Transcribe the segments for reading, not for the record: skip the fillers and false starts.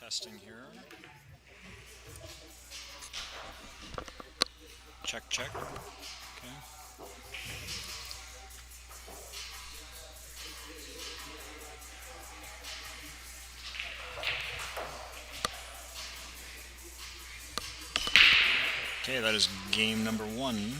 Testing here. Check, check. Okay. Okay, that is game number 1.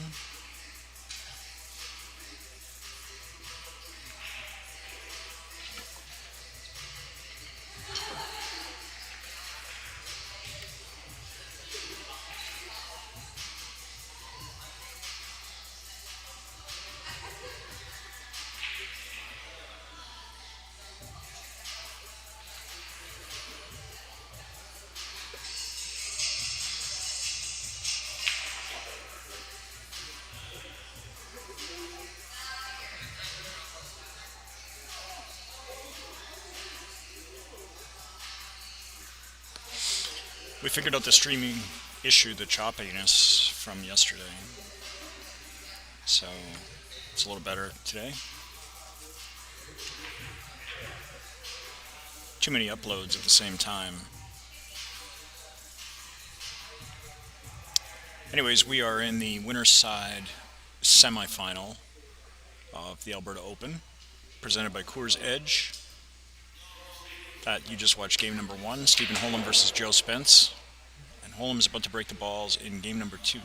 We figured out the streaming issue, the choppiness from yesterday. So it's a little better today. Too many uploads at the same time. Anyways, we are in the winner's side semifinal of the Alberta Open, presented by Coors Edge. That you just watched game number 1, Stephen Holm versus Joe Spence. And Holm is about to break the balls in game number 2.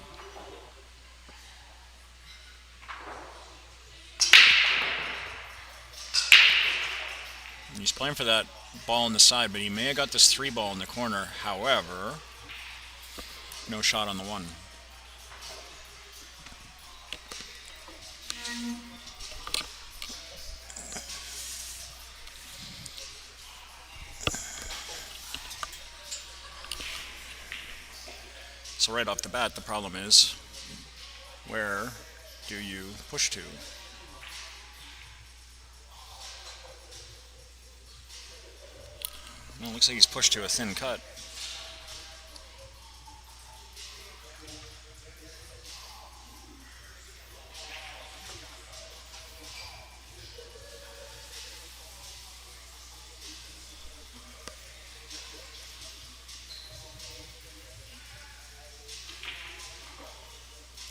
And he's playing for that ball on the side, but he may have got this 3 ball in the corner. However, no shot on the 1. So right off the bat, the problem is, where do you push to? Well, it looks like he's pushed to a thin cut.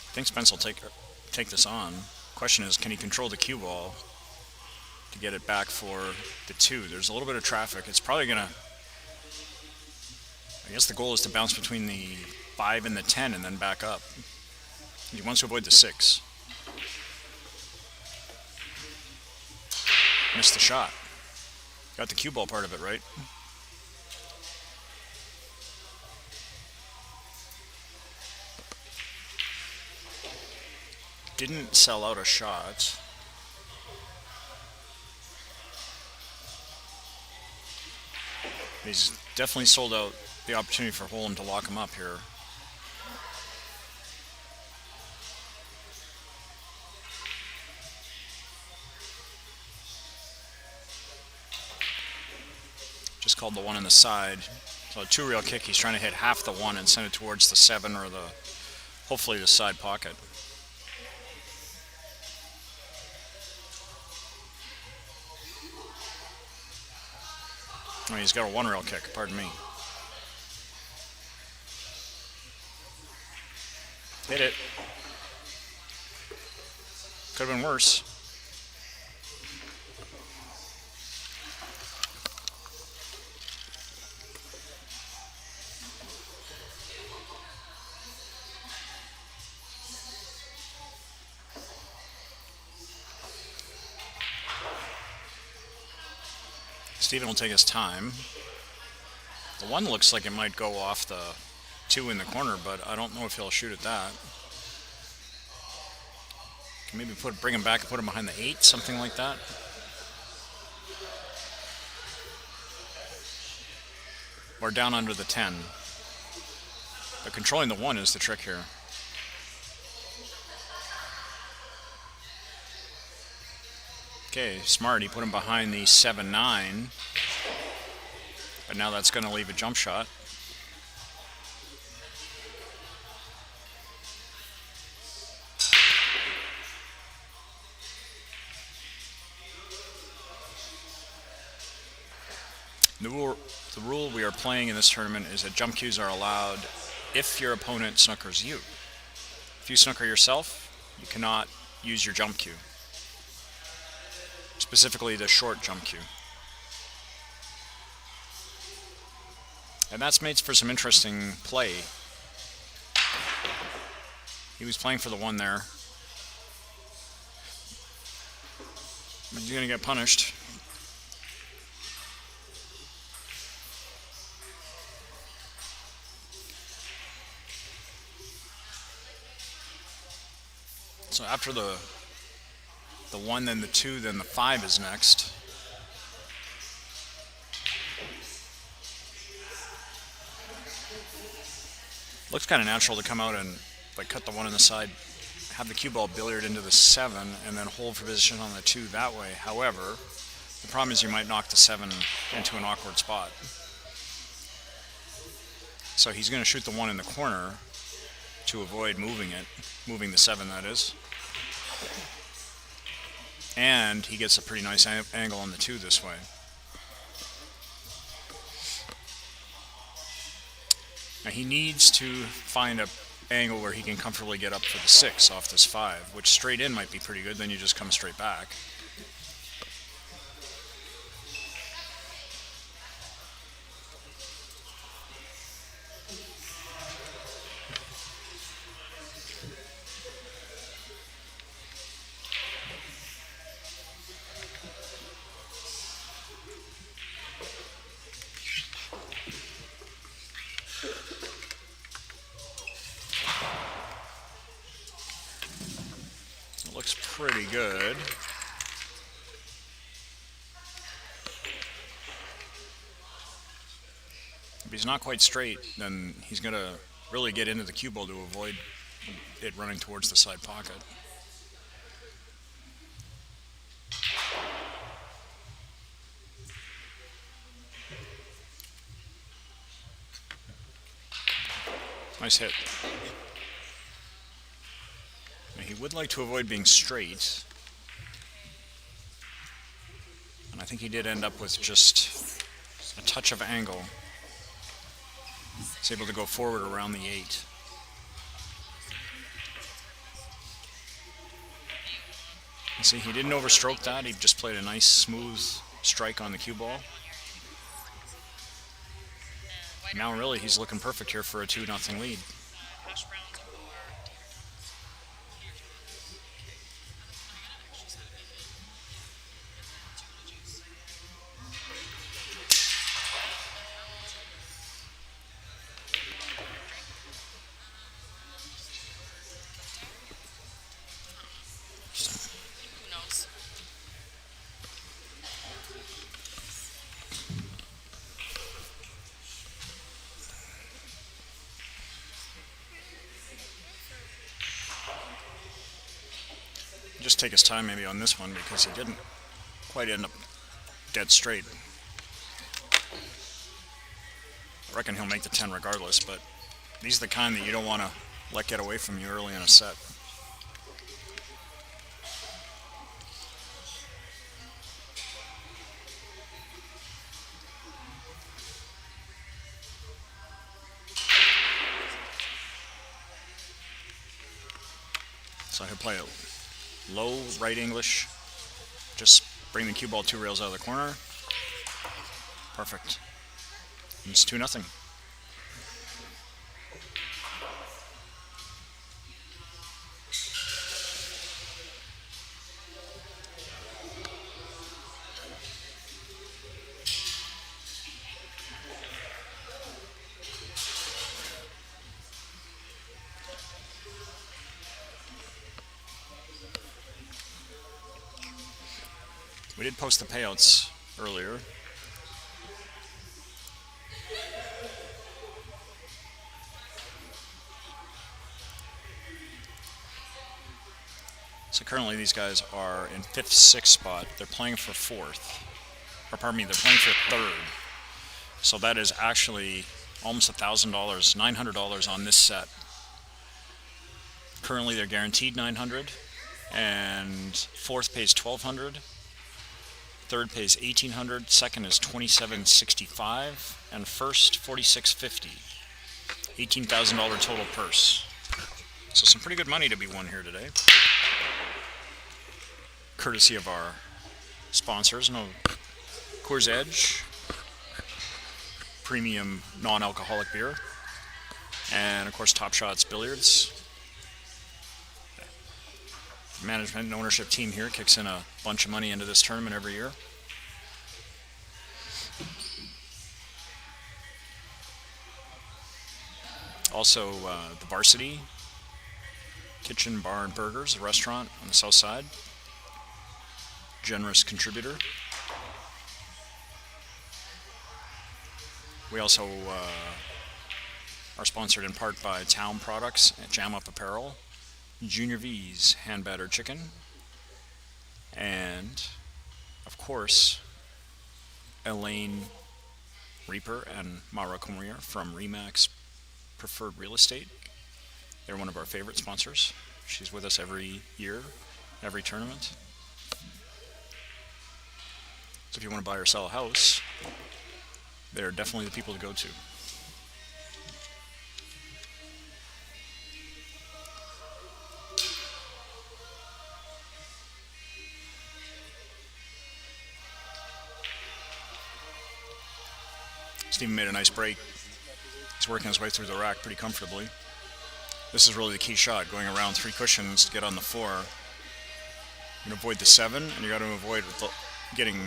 I think Spence will take this on. Question is, can he control the cue ball to get it back for the 2? There's a little bit of traffic. It's probably gonna. I guess the goal is to bounce between the 5 and the 10 and then back up. He wants to avoid the 6. Missed the shot. Got the cue ball part of it right. Didn't sell out a shot. He's definitely sold out the opportunity for Holm to lock him up here. Just called the 1 on the side. So a 2 reel kick. He's trying to hit half the 1 and send it towards the 7 or hopefully the side pocket. Oh, he's got a 1 reel kick, pardon me. Hit it. Could have been worse. Steven will take his time. The 1 looks like it might go off the 2 in the corner, but I don't know if he'll shoot at that. Can maybe bring him back and put him behind the 8, something like that. Or down under the 10. But controlling the 1 is the trick here. Okay, smart. He put him behind the 7-9. But now that's going to leave a jump shot. The rule we are playing in this tournament is that jump cues are allowed if your opponent snookers you. If you snooker yourself, you cannot use your jump cue, specifically the short jump cue. And that's made for some interesting play. He was playing for the one there. But he's going to get punished. So after the 1, then the 2, then the 5 is next. Looks kind of natural to come out and like cut the 1 on the side, have the cue ball billiard into the 7, and then hold for position on the 2 that way. However, the problem is you might knock the 7 into an awkward spot. So he's going to shoot the 1 in the corner to avoid moving the 7 that is. And he gets a pretty nice angle on the 2 this way. Now he needs to find an angle where he can comfortably get up for the 6 off this 5, which straight in might be pretty good, then you just come straight back. Looks pretty good. If he's not quite straight, then he's going to really get into the cue ball to avoid it running towards the side pocket. Nice hit. He would like to avoid being straight. And I think he did end up with just a touch of angle. He's able to go forward around the 8. You see, he didn't overstroke that. He just played a nice, smooth strike on the cue ball. Now really he's looking perfect here for a 2-0 lead. Just take his time maybe on this one because he didn't quite end up dead straight. I reckon he'll make the 10 regardless, but these are the kind that you don't want to let get away from you early in a set. So he'll play it low right English. Just bring the cue ball 2 rails out of the corner. Perfect. And it's 2-0. We did post the payouts earlier. So currently these guys are in 5th, 6th spot. They're playing for 4th. Or pardon me, they're playing for 3rd. So that is actually almost $1,000, $900 on this set. Currently they're guaranteed $900, and 4th pays $1,200. Third pays 1,800, second is 2,765, and first 4,650. $18,000 total purse. So some pretty good money to be won here today. Courtesy of our sponsors. No, Coors Edge, premium non-alcoholic beer, and of course TopShots Billiards. Management and ownership team here kicks in a bunch of money into this tournament every year. Also, the Varsity Kitchen Bar and Burgers, a restaurant on the south side. Generous contributor. We also are sponsored in part by Town Products, Jam Up Apparel, Junior V's Hand Battered Chicken, and, of course, Elaine Reaper and Mara Comier from Remax Preferred Real Estate. They're one of our favorite sponsors. She's with us every year, every tournament. So if you want to buy or sell a house, they're definitely the people to go to. Steven made a nice break. He's working his way through the rack pretty comfortably. This is really the key shot, going around 3 cushions to get on the 4. You can avoid the 7, and you got to avoid getting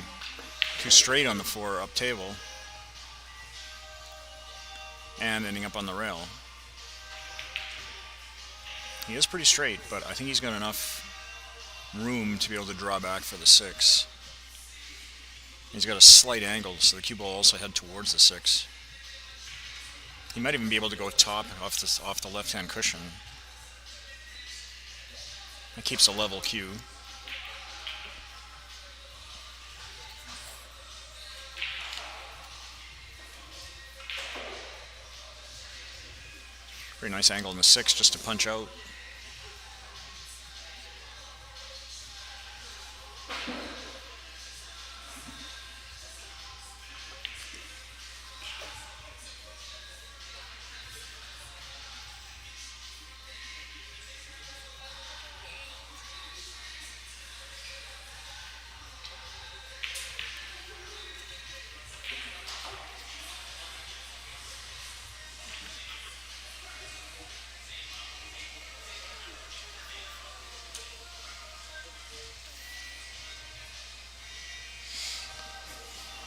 too straight on the 4 up table and ending up on the rail. He is pretty straight, but I think he's got enough room to be able to draw back for the 6. He's got a slight angle, so the cue ball will also head towards the 6. He might even be able to go top off the left-hand cushion. That keeps a level cue. Very nice angle in the 6 just to punch out.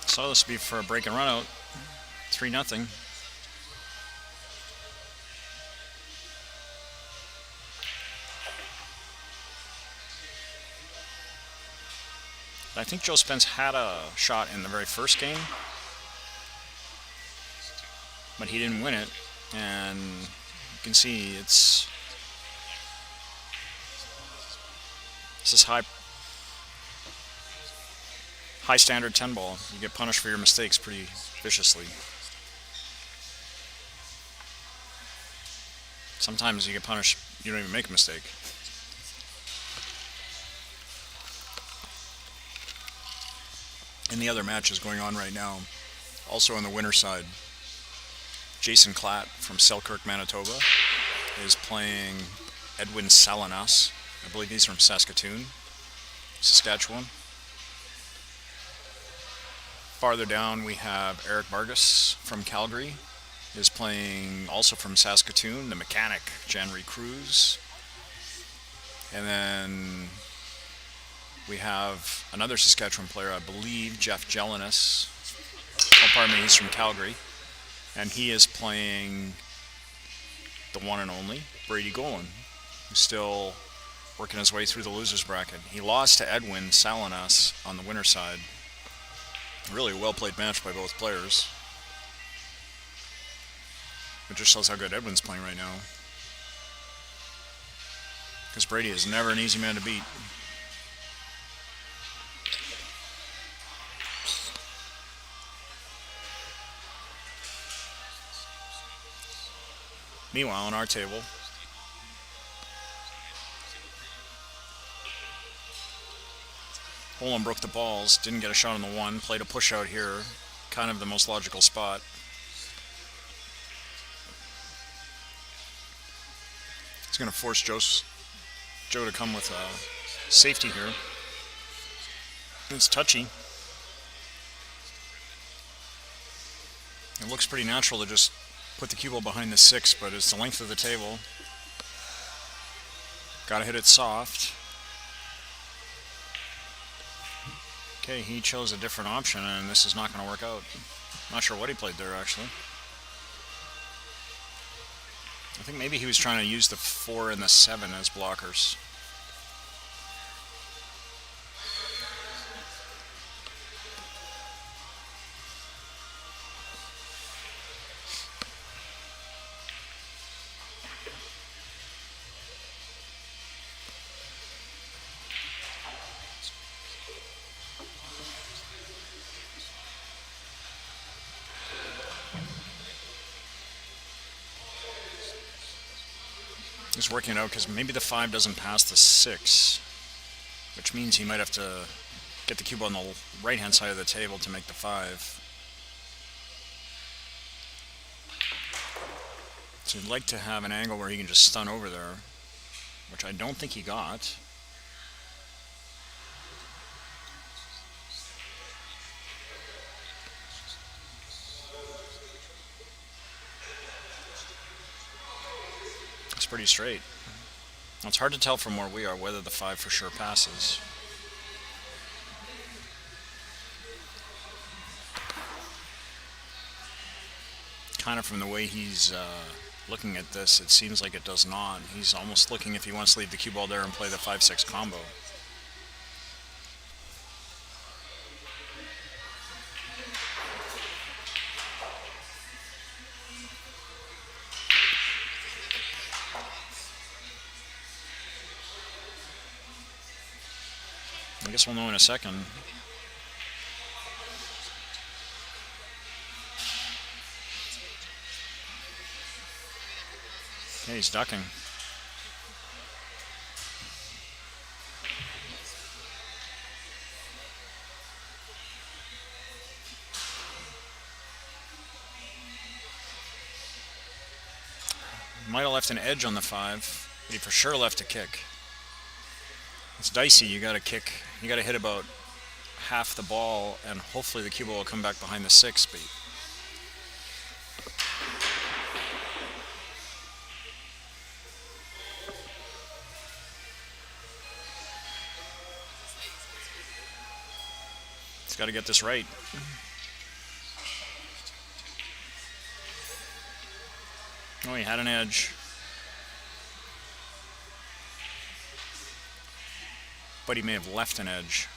So this will be for a break and run out. 3-0. I think Joe Spence had a shot in the very first game, but he didn't win it, and you can see this is high standard 10 ball. You get punished for your mistakes pretty viciously. Sometimes you get punished, you don't even make a mistake. And the other match is going on right now, also on the winner's side. Jason Klatt from Selkirk, Manitoba, is playing Edwin Salinas. I believe he's from Saskatoon, Saskatchewan. Farther down, we have Eric Vargas from Calgary, is playing also from Saskatoon, the mechanic, Janry Cruz. And then we have another Saskatchewan player, I believe, Jeff Jelinas. Oh, pardon me, he's from Calgary. And he is playing the one and only Brady Golan, who's still working his way through the loser's bracket. He lost to Edwin Salinas on the winner's side. Really a well-played match by both players. It just shows how good Edwin's playing right now. Because Brady is never an easy man to beat. Meanwhile, on our table, Holm broke the balls, didn't get a shot on the one, played a push out here, kind of the most logical spot. He's going to force Joe to come with safety here. It's touchy. It looks pretty natural to just put the cue ball behind the 6, but it's the length of the table. Gotta hit it soft. Okay, he chose a different option, and this is not going to work out. Not sure what he played there, actually. I think maybe he was trying to use the 4 and the 7 as blockers. He's working it out because maybe the 5 doesn't pass the 6, which means he might have to get the cube on the right-hand side of the table to make the 5. So he'd like to have an angle where he can just stun over there, which I don't think he got. It's pretty straight. Now, it's hard to tell from where we are whether the 5 for sure passes. Kind of from the way he's looking at this, it seems like it does not. He's almost looking if he wants to leave the cue ball there and play the 5-6 combo. I guess we'll know in a second. Okay, he's ducking. Might have left an edge on the 5, but he for sure left a kick. It's dicey. You got to kick. You got to hit about half the ball, and hopefully the cue ball will come back behind the 6 beat. He's got to get this right. Oh, he had an edge. But he may have left an edge.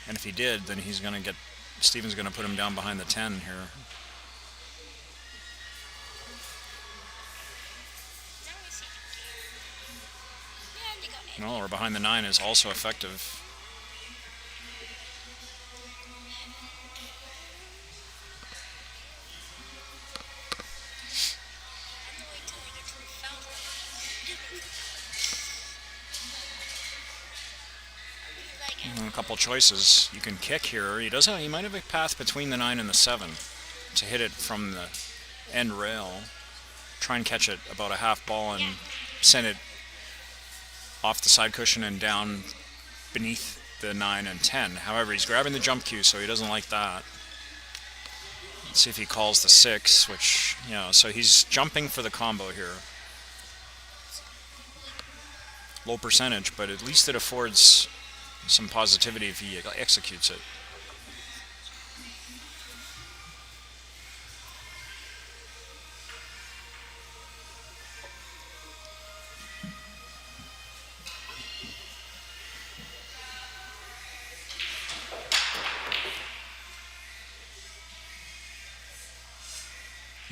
And if he did, then he's going to get... Steven's going to put him down behind the 10 here. No, or behind the 9 is also effective. A couple choices. You can kick here. He might have a path between the 9 and the 7 to hit it from the end rail. Try and catch it about a half ball and send it off the side cushion and down beneath the 9 and 10. However, he's grabbing the jump cue, so he doesn't like that. Let's see if he calls the 6, which, so he's jumping for the combo here. Low percentage, but at least it affords some positivity if he executes it.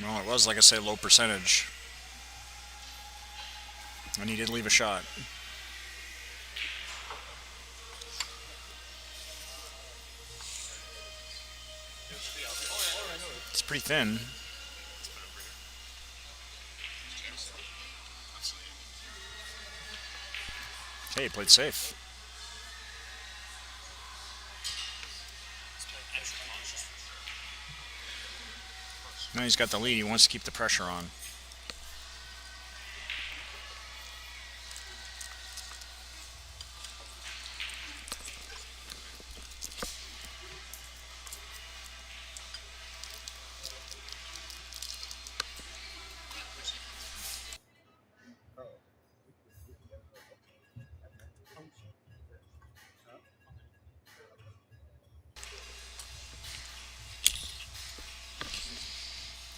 Well, it was, like I say, low percentage. And he did leave a shot. It's pretty thin. Hey, he played safe. Now he's got the lead. He wants to keep the pressure on.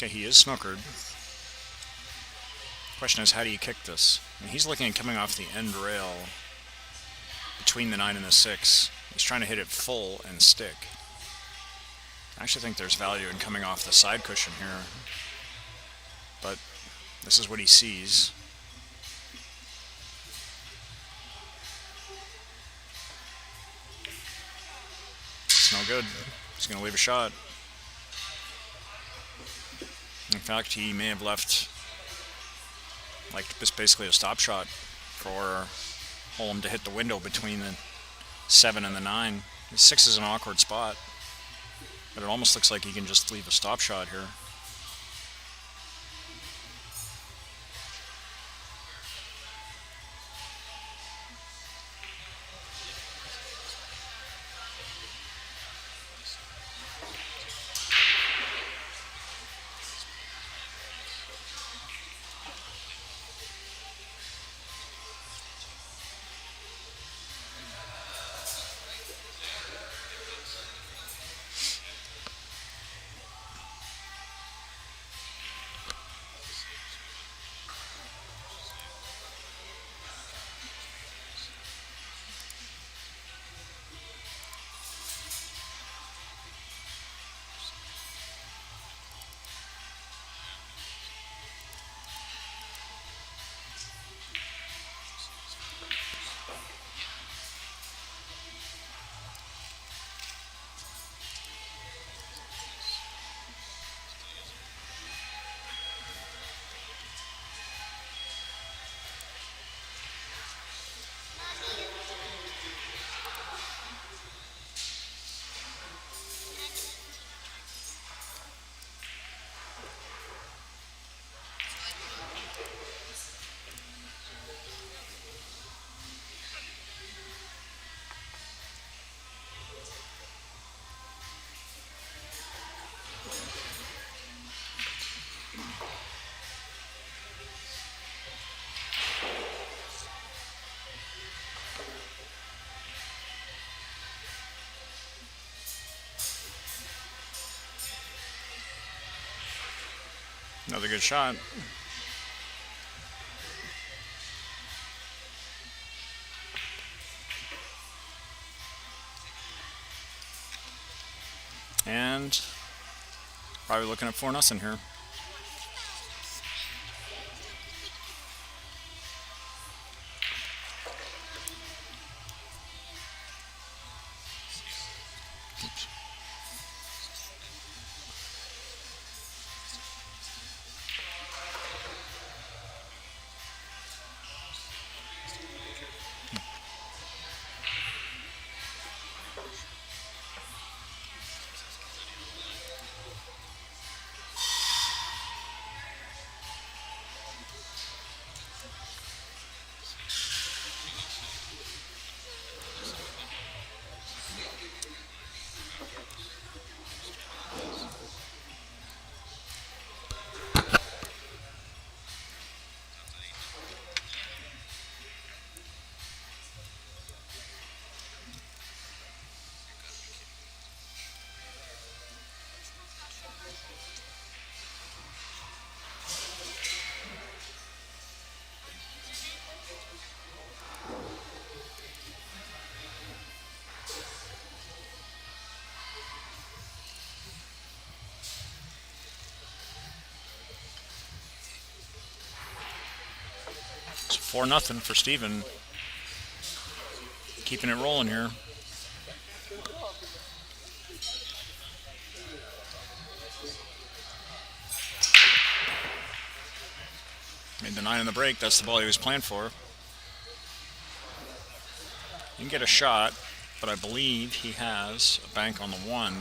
Okay, he is snookered. Question is, how do you kick this? And he's looking at coming off the end rail between the 9 and the 6. He's trying to hit it full and stick. I actually think there's value in coming off the side cushion here. But this is what he sees. It's no good. He's going to leave a shot. In fact, he may have left like this basically a stop shot for Holm to hit the window between the 7 and the 9. The 6 is an awkward spot, but it almost looks like he can just leave a stop shot here. Another good shot. And probably looking at 4-0 here. It's 4-0 for Steven. Keeping it rolling here. Made the 9 in the break. That's the ball he was playing for. He can get a shot, but I believe he has a bank on the 1.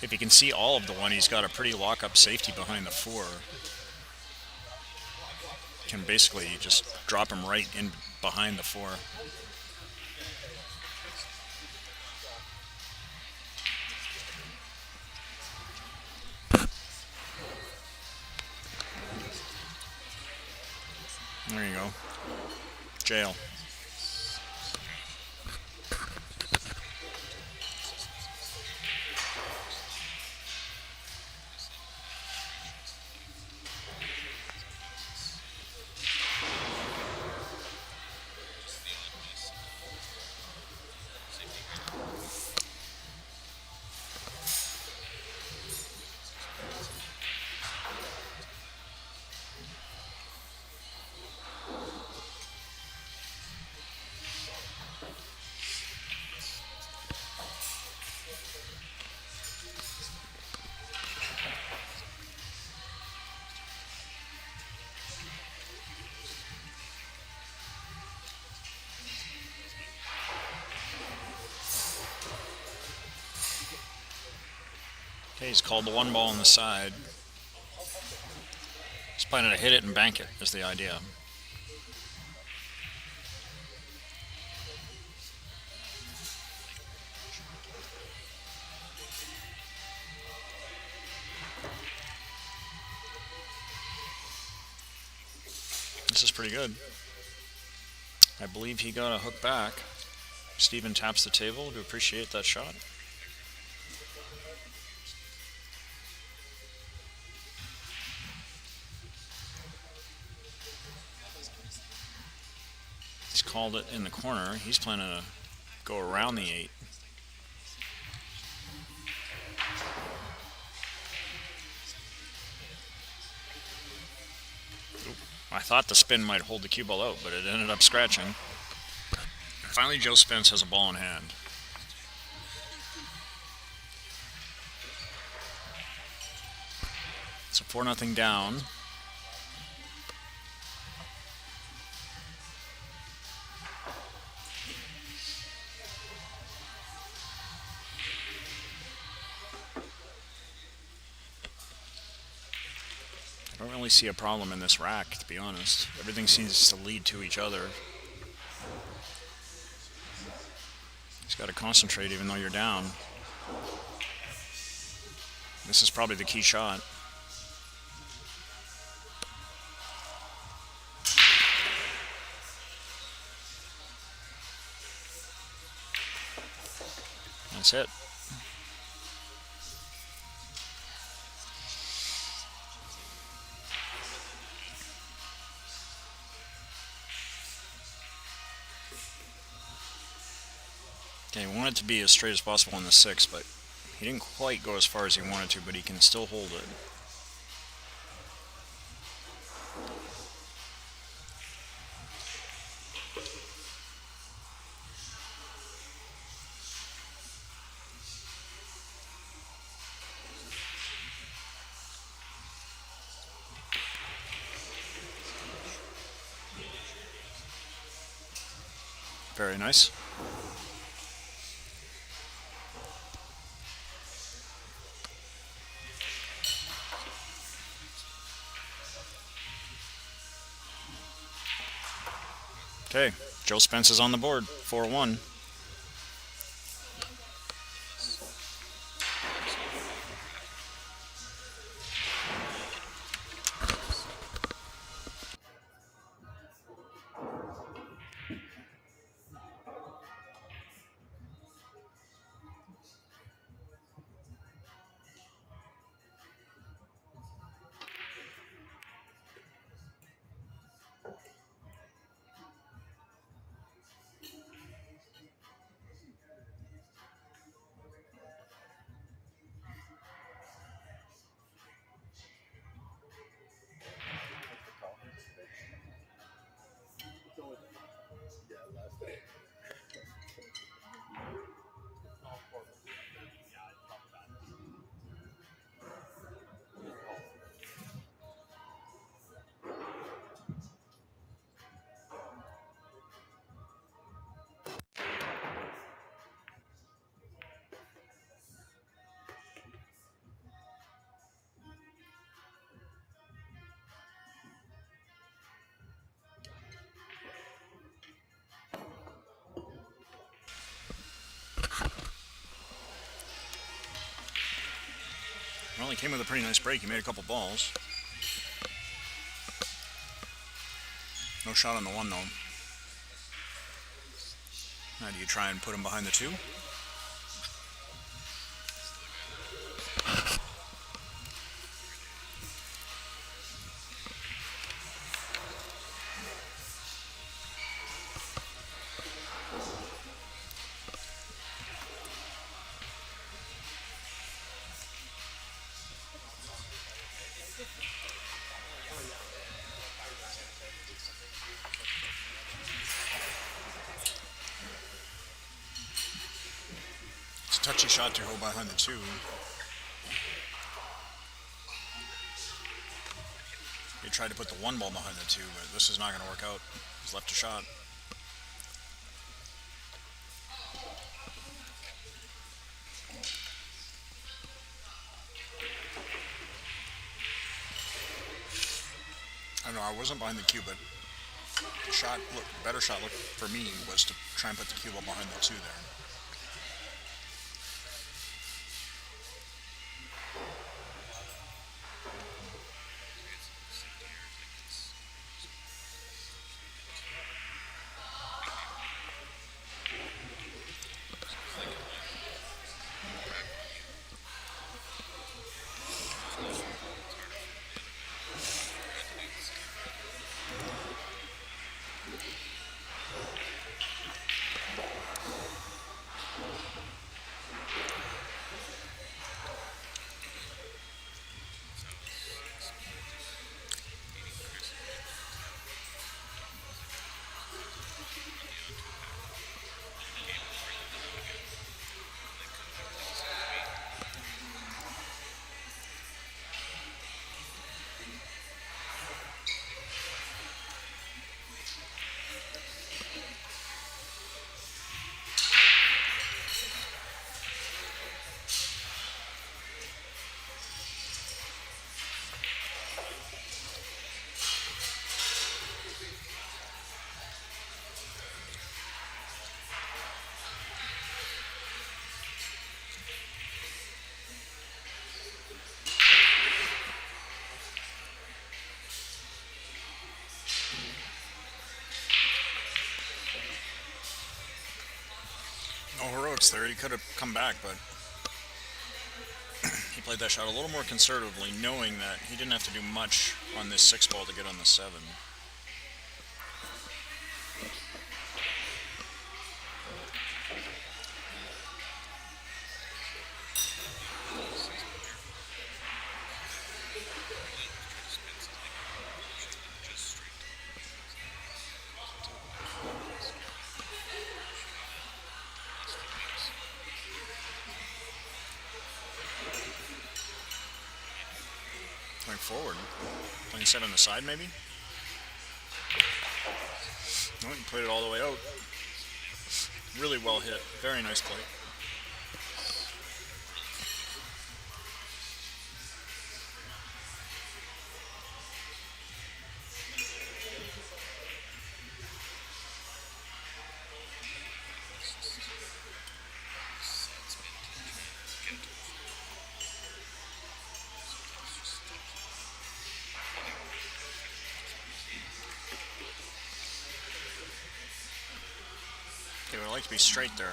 If he can see all of the 1, he's got a pretty lock-up safety behind the 4. Can basically just drop him right in behind the 4. There you go. Jail. Okay, he's called the 1 ball on the side. He's planning to hit it and bank it, is the idea. This is pretty good. I believe he got a hook back. Steven taps the table to appreciate that shot. He's called it in the corner. He's planning to go around the 8. I thought the spin might hold the cue ball out, but it ended up scratching. Finally, Joe Spence has a ball in hand. It's a 4-0 down. I don't really see a problem in this rack, to be honest. Everything seems to lead to each other. He's got to concentrate even though you're down. This is probably the key shot. That's it. Okay, he wanted to be as straight as possible in the 6, but he didn't quite go as far as he wanted to, but he can still hold it. Very nice. Okay, Joe Spence is on the board, 4-1. Well, he came with a pretty nice break. He made a couple balls. No shot on the one, though. Now do you try and put him behind the two? It's a touchy shot to go behind the two. He tried to put the one ball behind the two, but this is not going to work out. He's left a shot. I don't know, I wasn't behind the cue, but the shot, better shot look for me was to try and put the cue ball behind the two there. No heroics there. He could have come back, but he played that shot a little more conservatively, knowing that he didn't have to do much on this 6 ball to get on the 7. Going forward. Playing 7 on the side, maybe? No, he played it all the way out. Really well hit. Very nice play. He would like to be straight there.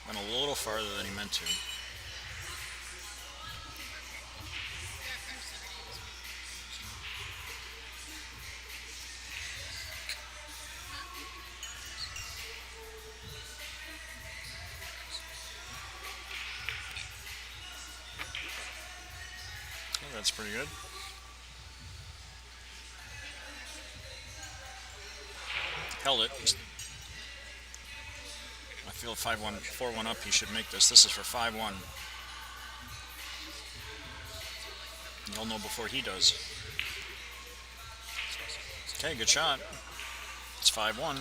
Went a little farther than he meant to. Oh, that's pretty good. Held it. I feel 5-1, 4-1 up, he should make this. This is for 5-1. You'll know before he does. Okay, good shot. It's 5-1.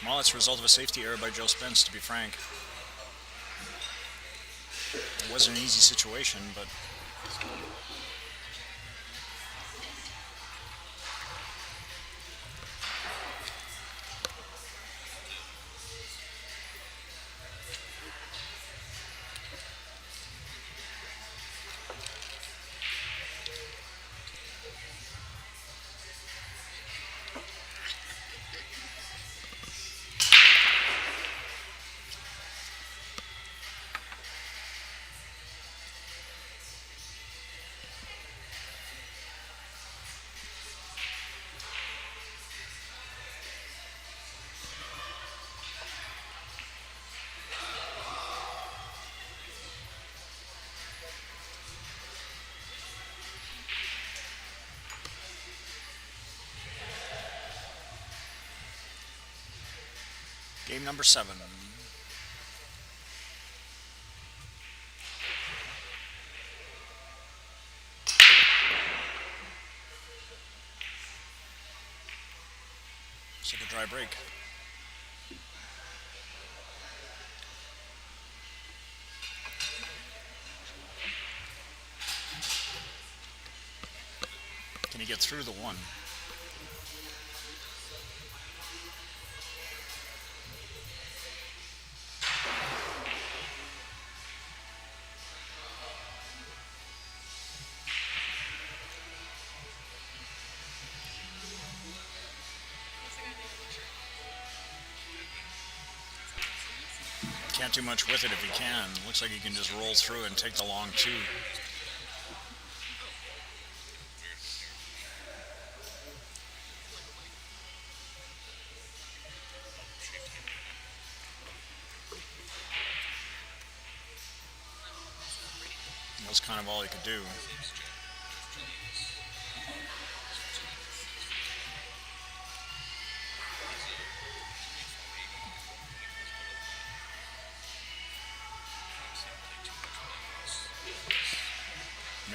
Well, it's a result of a safety error by Joe Spence, to be frank. It wasn't an easy situation, but Game number 7. Looks like a dry break. Can he get through the 1? Can't do much with it if he can. Looks like he can just roll through and take the long 2. That's kind of all he could do.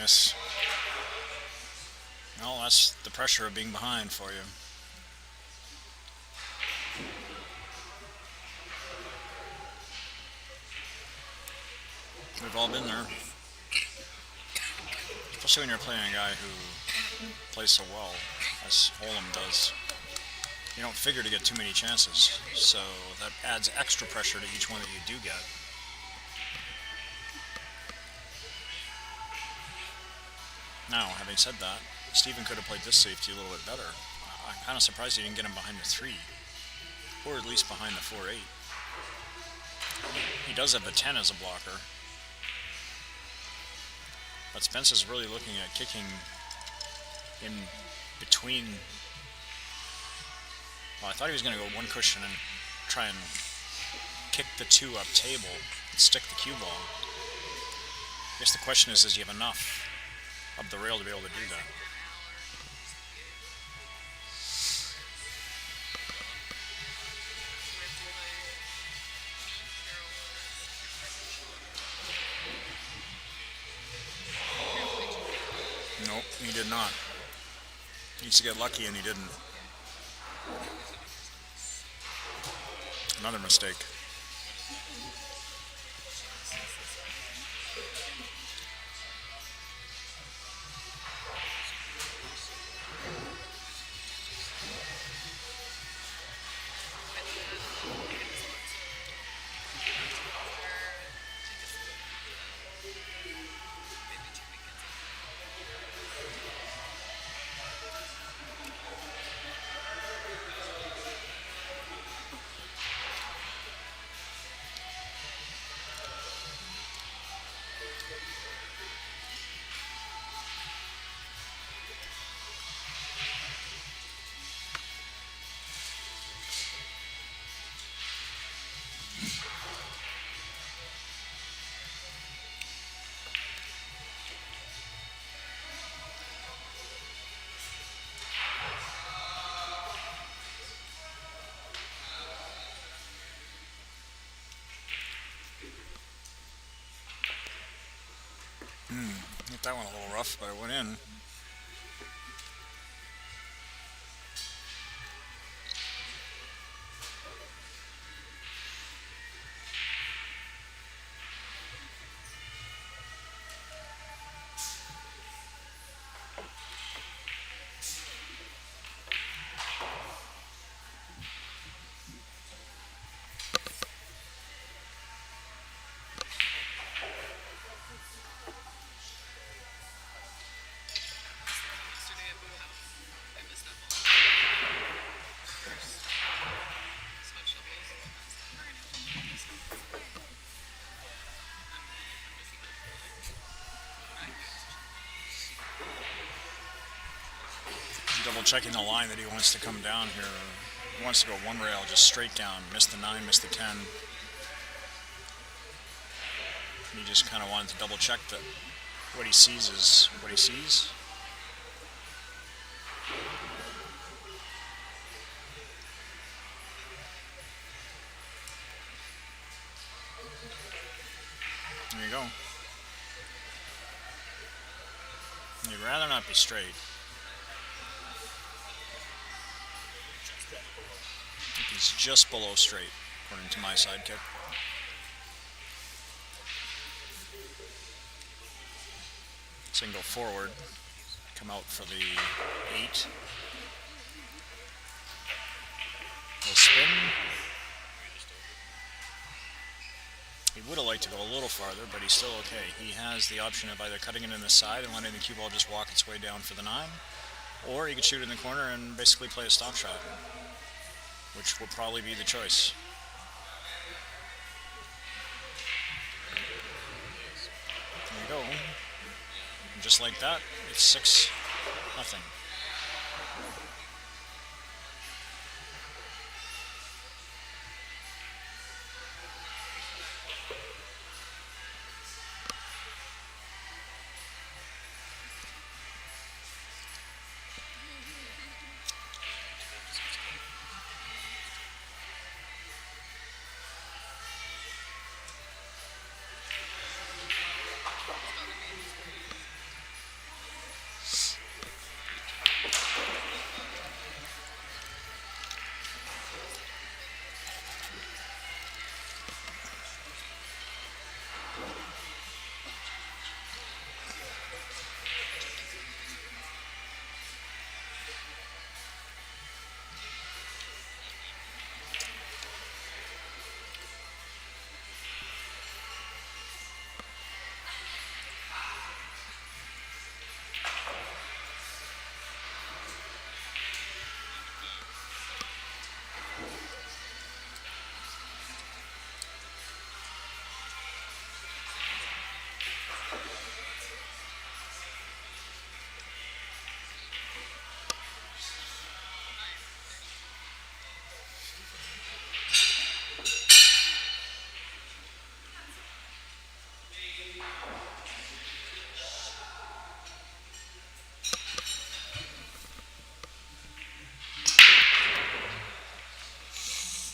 Miss. Well, that's the pressure of being behind for you. We've all been there. Especially when you're playing a guy who plays so well, as Holm does. You don't figure to get too many chances, so that adds extra pressure to each one that you do get. Now, having said that, Steven could have played this safety a little bit better. I'm kind of surprised he didn't get him behind the 3, or at least behind the 4-8. He does have a 10 as a blocker, but Spence is really looking at kicking in between. Well, I thought he was going to go 1 cushion and try and kick the 2 up table and stick the cue ball. I guess the question is, does he have enough of the rail to be able to do that? Nope, he did not. Needs to get lucky, and he didn't. Another mistake. Hit that one a little rough, but it went in. Double checking the line that he wants to come down here. He wants to go 1 rail just straight down. Missed the 9, missed the 10. He just kind of wanted to double check that what he sees is what he sees. go. You'd rather not be straight. He's just below straight, according to my sidekick. Single forward. Come out for the 8. Will spin. He would have liked to go a little farther, but he's still okay. He has the option of either cutting it in the side and letting the cue ball just walk its way down for the 9, or he could shoot it in the corner and basically play a stop shot, which will probably be the choice. There you go. And just like that, it's 6-0.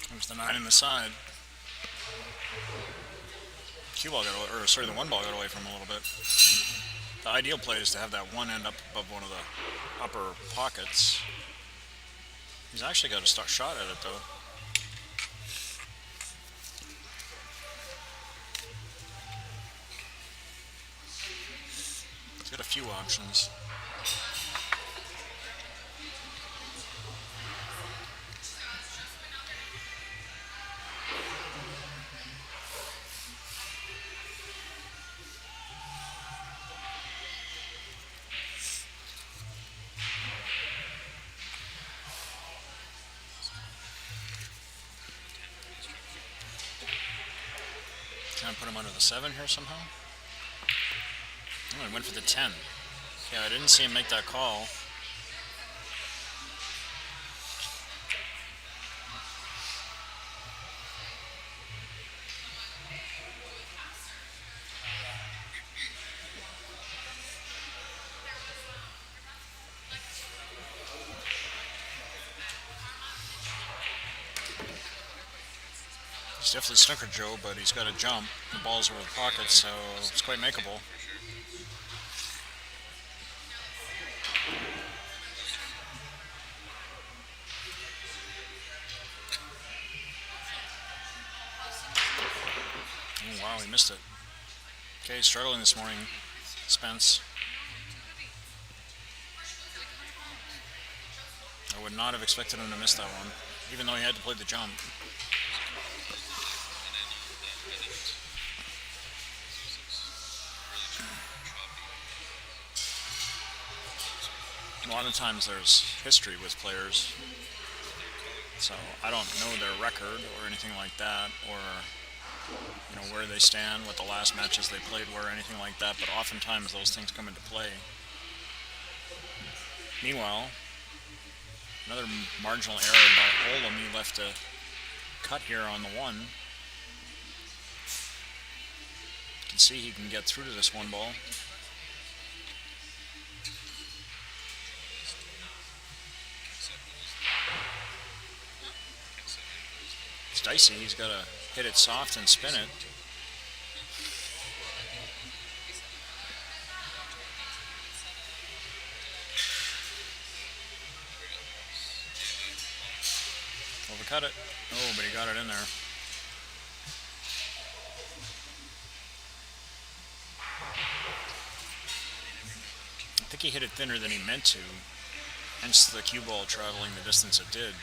There's the 9 in the side. The 1 ball got away from him a little bit. The ideal play is to have that 1 end up above one of the upper pockets. He's actually got a shot at it though. He's got a few options. Trying to put him under the 7 here somehow. Oh, he went for the 10. Yeah, I didn't see him make that call. He's definitely snooker Joe, but he's got to jump. The ball's over the pocket, so it's quite makeable. Oh, wow, he missed it. Okay, struggling this morning, Spence. I would not have expected him to miss that one, even though he had to play the jump. A lot of times there's history with players, so I don't know their record or anything like that, or where they stand, what the last matches they played were, anything like that, but oftentimes those things come into play. Meanwhile, another marginal error by Olam. He left a cut here on the 1. You can see he can get through to this 1 ball. It's dicey. He's got to hit it soft and spin it. Overcut it. Oh, but he got it in there. I think he hit it thinner than he meant to, hence the cue ball traveling the distance it did.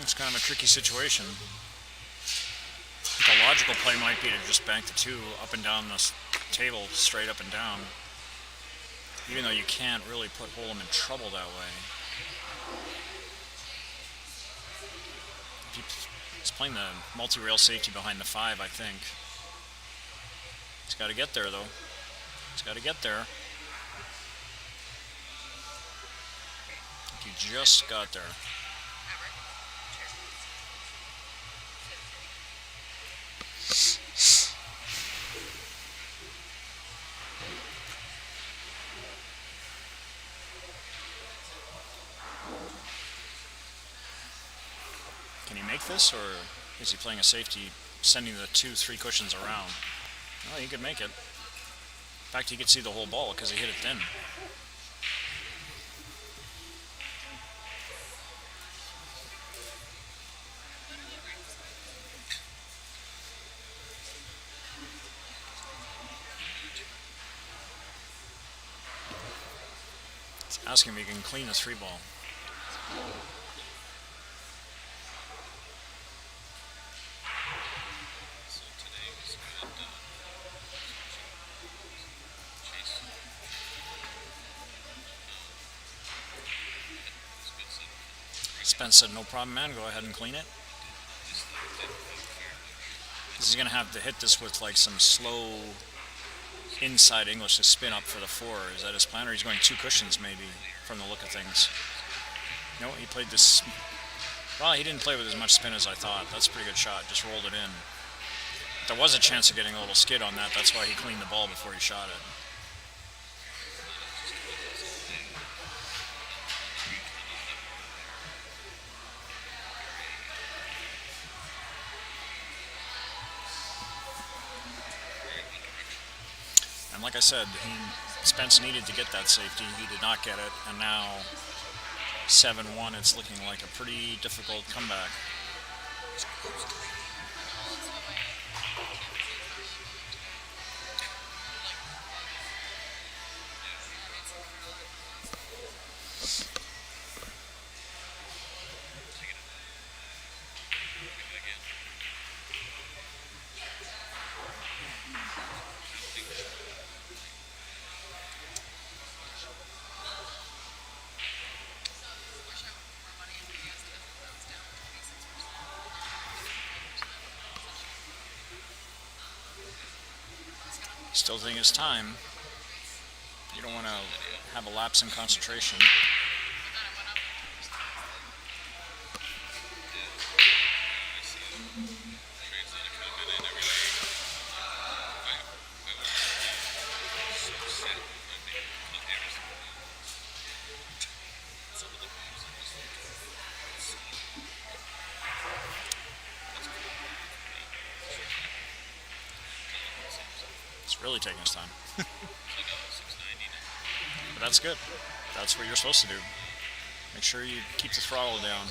It's kind of a tricky situation. The logical play might be to just bank the two up and down the table, straight up and down, even though you can't really put Holm in trouble that way. He's playing the multi-rail safety behind the 5, I think. He's got to get there, though. He's got to get there. He just got there. Can he make this, or is he playing a safety, sending the 2-3 cushions around? Well, he could make it. In fact, he could see the whole ball because he hit it thin. He's asking if he can clean the 3 ball. Spence said, no problem, man. Go ahead and clean it. He's going to have to hit this with like some slow inside English to spin up for the 4. Is that his plan? Or he's going 2 cushions maybe from the look of things. No, he played this. Well, he didn't play with as much spin as I thought. That's a pretty good shot. Just rolled it in. There was a chance of getting a little skid on that. That's why he cleaned the ball before he shot it. And like I said, Spence needed to get that safety. He did not get it, and now 7-1, it's looking like a pretty difficult comeback. Still think it's time. You don't want to have a lapse in concentration. It's really taking its time. But that's good. That's what you're supposed to do. Make sure you keep the throttle down.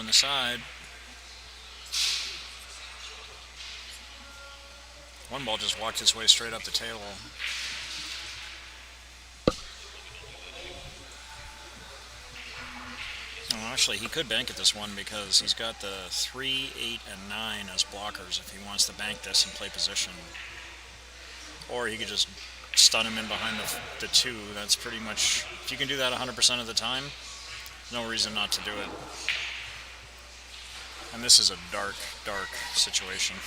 on the side. One ball just walked its way straight up the table. Well, actually, he could bank at this one because he's got the 3, 8, and 9 as blockers if he wants to bank this and play position. Or he could just stun him in behind the 2. That's pretty much, if you can do that 100% of the time, no reason not to do it. And this is a dark, dark situation.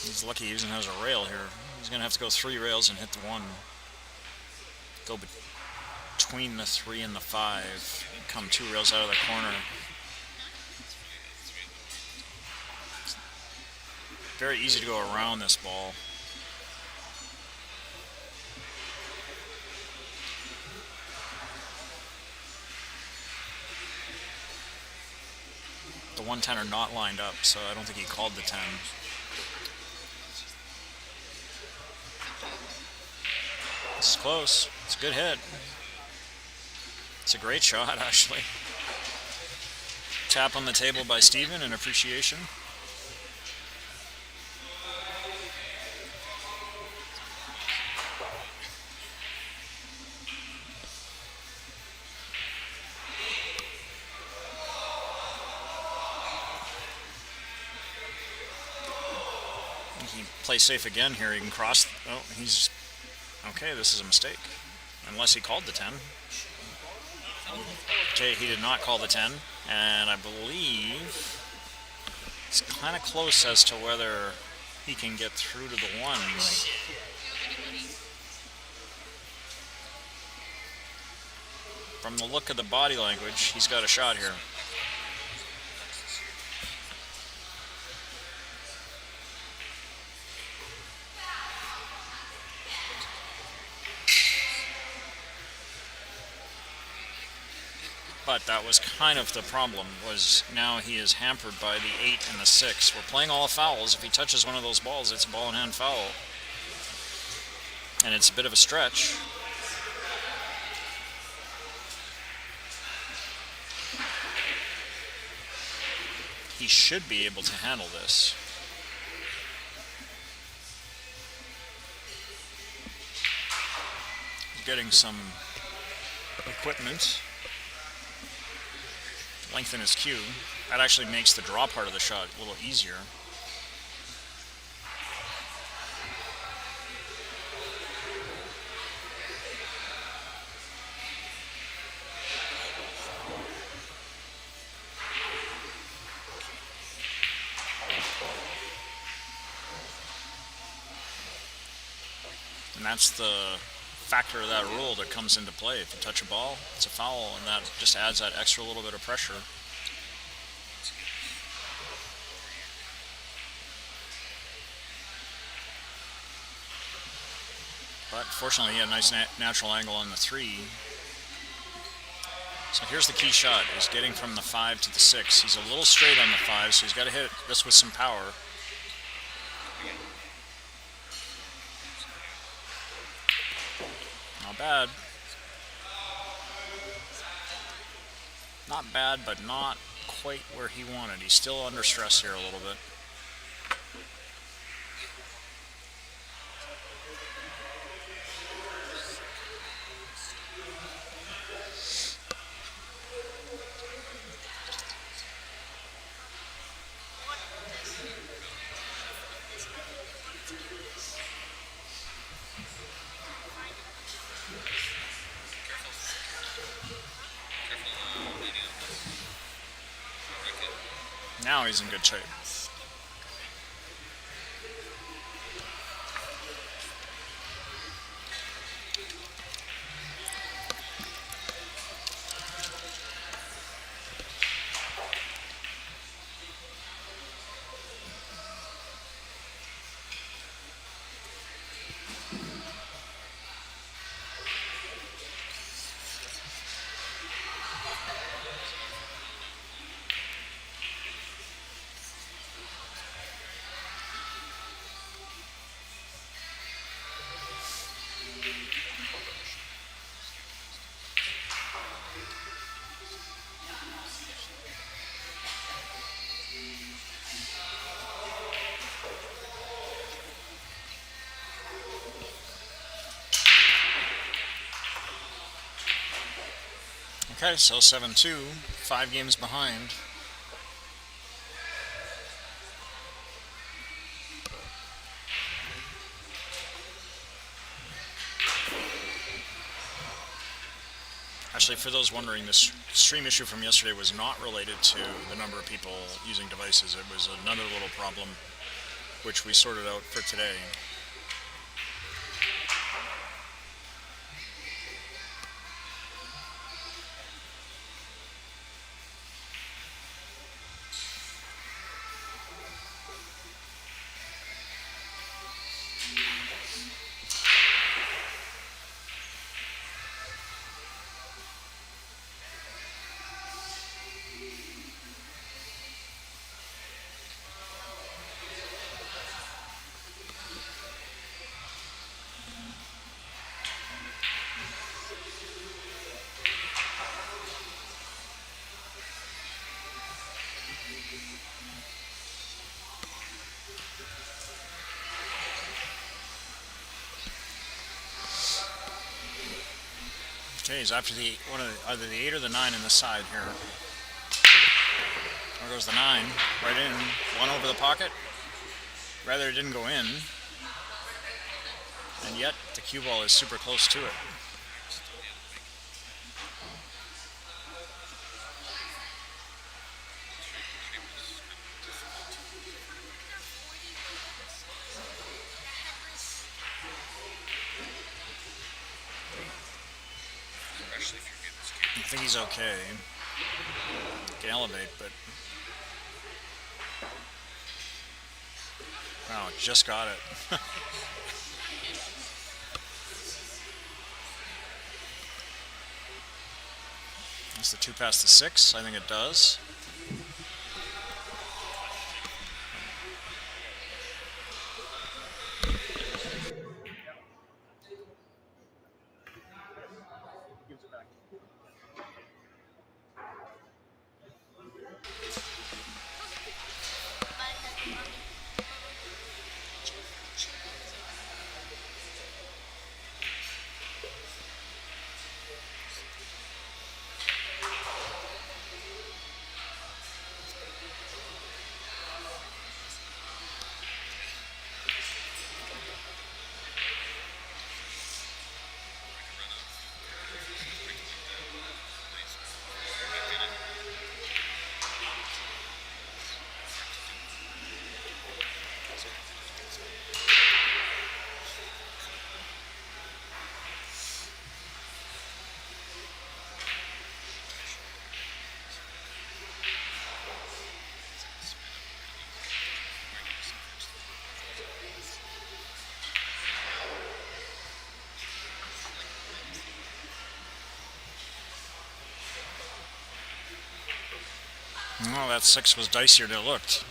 He's lucky he even has a rail here. He's going to have to go 3 rails and hit the 1. Go between the 3 and the 5. Come 2 rails out of the corner. Very easy to go around this ball. The 110 are not lined up, so I don't think he called the 10. It's close. It's a good hit. It's a great shot, actually. Tap on the table by Steven in appreciation. He plays safe again here. He can cross. Oh, he's okay. This is a mistake, unless he called the 10. Okay, he did not call the 10, and I believe it's kind of close as to whether he can get through to the 1s. From the look of the body language, he's got a shot here. But that was kind of the problem, was now he is hampered by the 8 and the 6. We're playing all the fouls. If he touches one of those balls, it's a ball in hand foul. And it's a bit of a stretch. He should be able to handle this. He's getting some equipment. Lengthen his cue. That actually makes the draw part of the shot a little easier. And that's the factor of that rule that comes into play. If you touch a ball, it's a foul, and that just adds that extra little bit of pressure. But fortunately, he had a nice natural angle on the 3. So here's the key shot, is getting from the 5 to the 6. He's a little straight on the 5, so he's got to hit this with some power. Not bad. Not bad, but not quite where he wanted. He's still under stress here a little bit. Now he's in good shape. Okay, so 7-2, 5 games behind. Actually, for those wondering, this stream issue from yesterday was not related to the number of people using devices. It was another little problem which we sorted out for today. Okay, he's after the one of the, either the 8 or the 9 in the side here. There goes the 9, right in, one over the pocket. Rather, it didn't go in, and yet the cue ball is super close to it. I think he's okay. He can elevate, but wow, just got it. It's the 2 past the 6. I think it does. Oh, that 6 was dicier than it looked.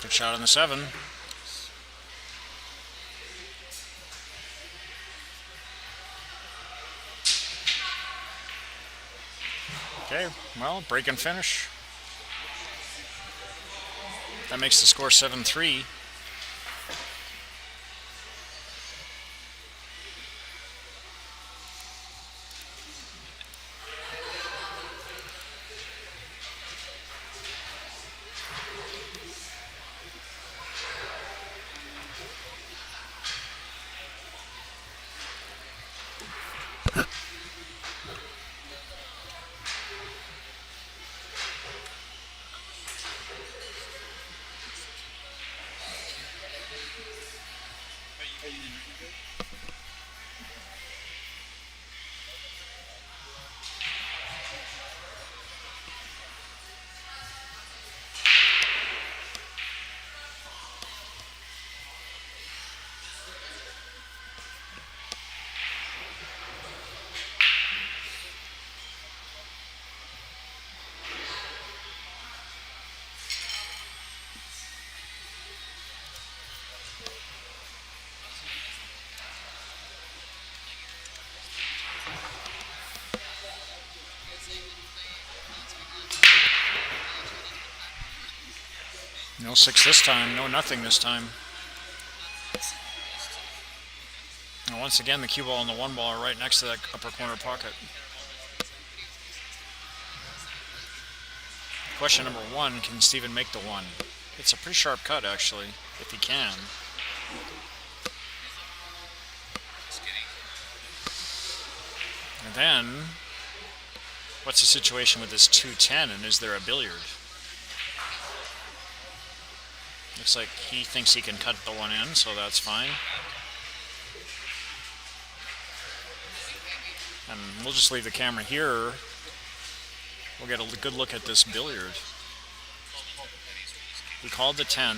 Good shot on the 7. Okay, well, break and finish. That makes the score 7-3. No 6 this time, no nothing this time. And once again, the cue ball and the 1 ball are right next to that upper corner pocket. Question number 1, can Steven make the 1? It's a pretty sharp cut, actually, if he can. And then, what's the situation with this 2-10, and is there a billiard? Looks like he thinks he can cut the 1 in, so that's fine. And we'll just leave the camera here. We'll get a good look at this billiard. He called the 10.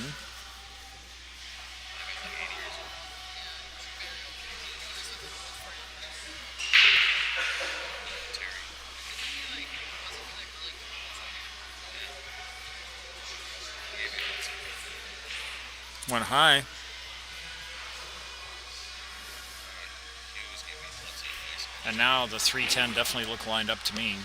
Went high. And now the 3-10 definitely look lined up to me.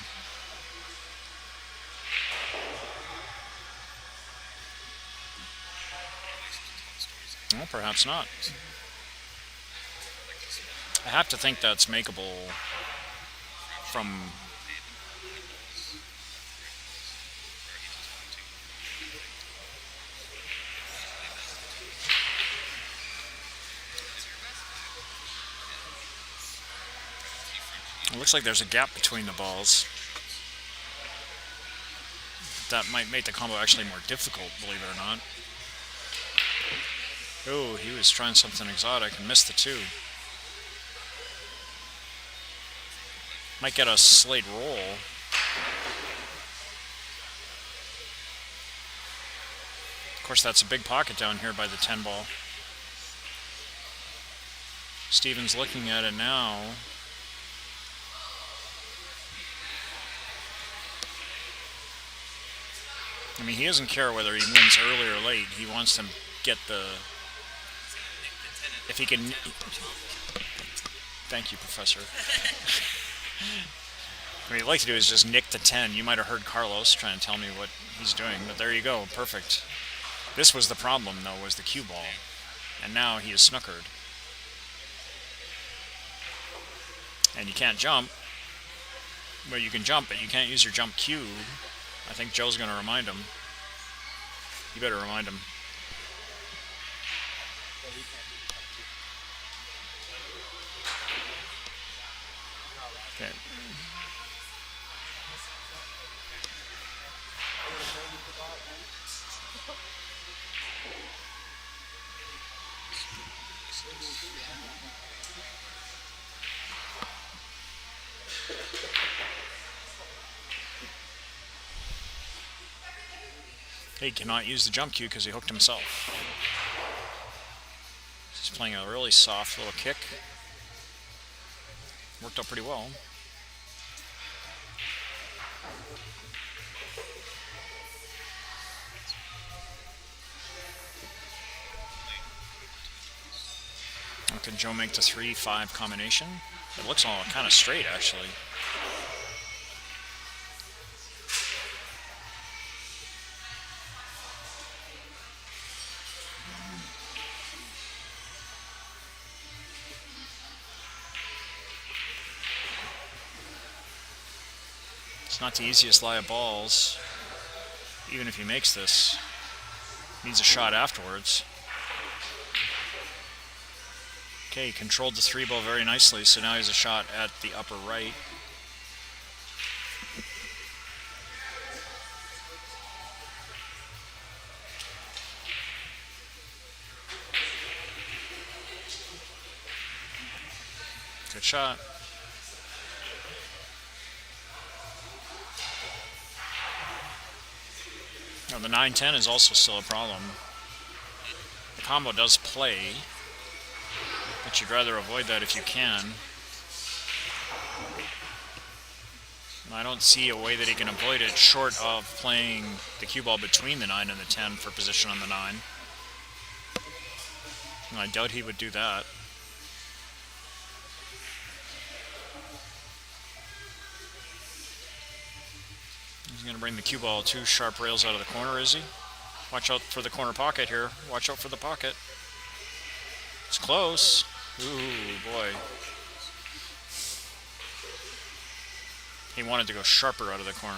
Well, perhaps not. I have to think that's makeable from... It looks like there's a gap between the balls. That might make the combo actually more difficult, believe it or not. Oh, he was trying something exotic and missed the 2. Might get a slate roll. Of course, that's a big pocket down here by the 10 ball. Steven's looking at it now. I mean, he doesn't care whether he wins early or late. He wants to get the... If he can... Thank you, Professor. What he'd like to do is just nick the 10. You might have heard Carlos trying to tell me what he's doing, but there you go, perfect. This was the problem, though, was the cue ball. And now he is snookered. And you can't jump. Well, you can jump, but you can't use your jump cue. I think Joe's going to remind him. You better remind him. Okay. He cannot use the jump cue because he hooked himself. He's playing a really soft little kick. Worked out pretty well. How can Joe make the 3-5 combination? It looks all kind of straight, actually. It's not the easiest lie of balls. Even if he makes this, needs a shot afterwards. Okay, he controlled the 3 ball very nicely, so now he has a shot at the upper right. Good shot. Now the 9-10 is also still a problem. The combo does play, but you'd rather avoid that if you can. And I don't see a way that he can avoid it short of playing the cue ball between the 9 and the 10 for position on the 9. And I doubt he would do that. He's going to bring the cue ball 2 sharp rails out of the corner, is he? Watch out for the corner pocket here. Watch out for the pocket. It's close. Ooh, boy. He wanted to go sharper out of the corner.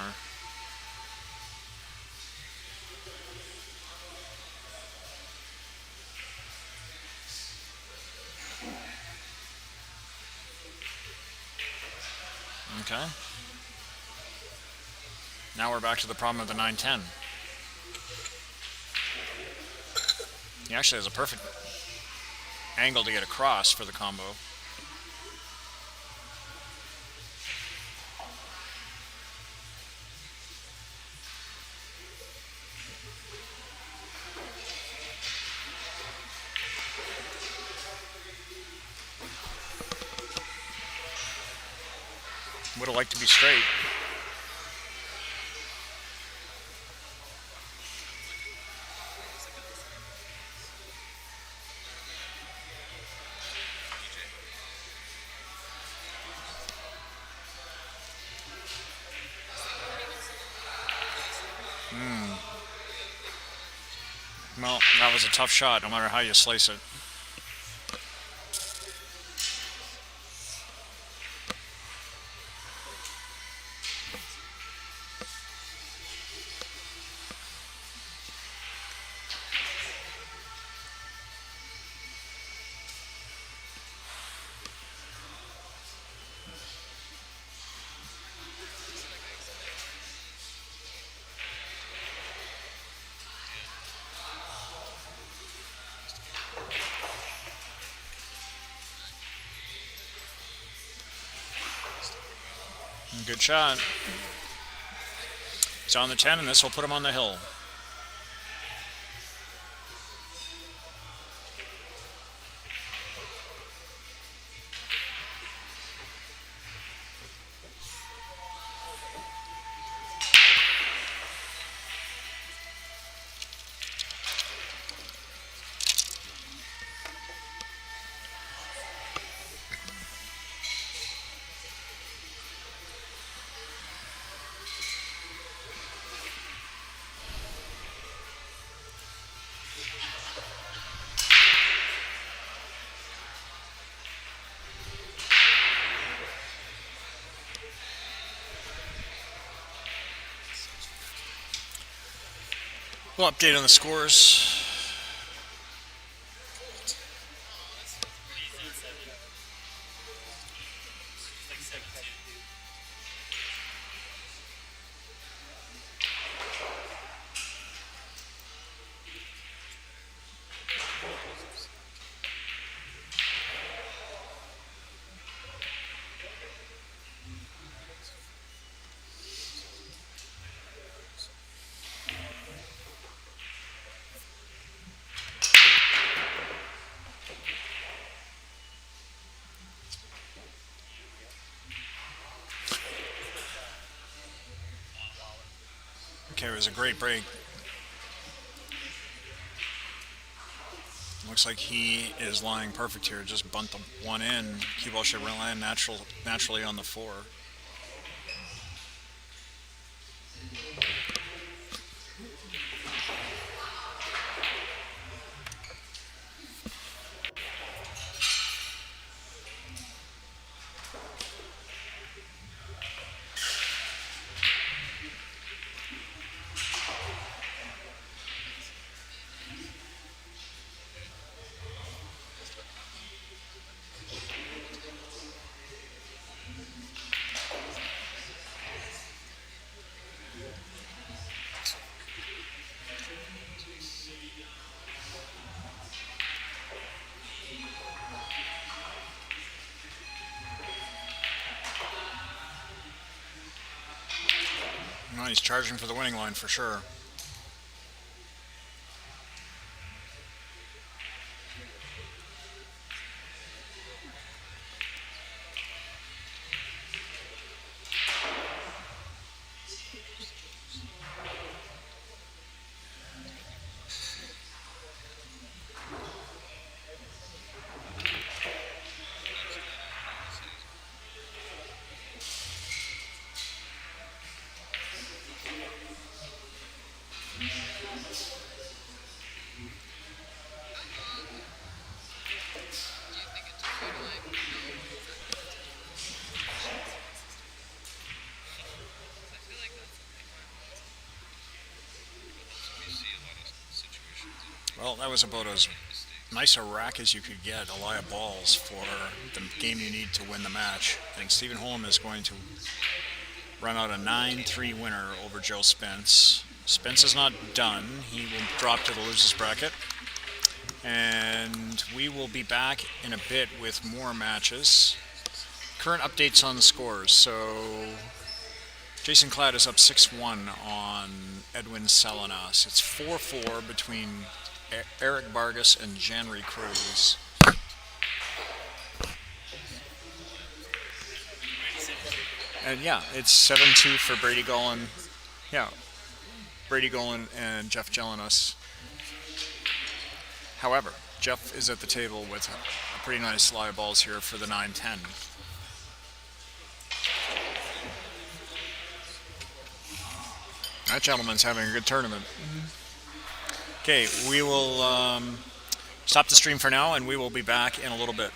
Okay. Now we're back to the problem of the 9-10. He actually has a perfect angle to get across for the combo. Would have liked to be straight. Well, that was a tough shot, no matter how you slice it. Good shot. He's on the 10, and this will put him on the hill. We'll update on the scores. Okay, it was a great break. Looks like he is lying perfect here. Just bunt the one in. Cue ball should land naturally on the 4. Well, he's charging for the winning line for sure. Well, that was about as nice a rack as you could get, a lot of balls for the game you need to win the match. I think Stephen Holm is going to run out a 9-3 winner over Joe Spence. Spence is not done. He will drop to the losers bracket. And we will be back in a bit with more matches. Current updates on the scores. So Jason Cladd is up 6-1 on Edwin Salinas. It's 4-4 between Eric Vargas and Janry Cruz. And yeah, it's 7-2 for Brady Golan. Yeah, Brady Golan and Jeff Jelinas. However, Jeff is at the table with a pretty nice slide of balls here for the 9-10. That gentleman's having a good tournament. Okay, we will stop the stream for now, and we will be back in a little bit.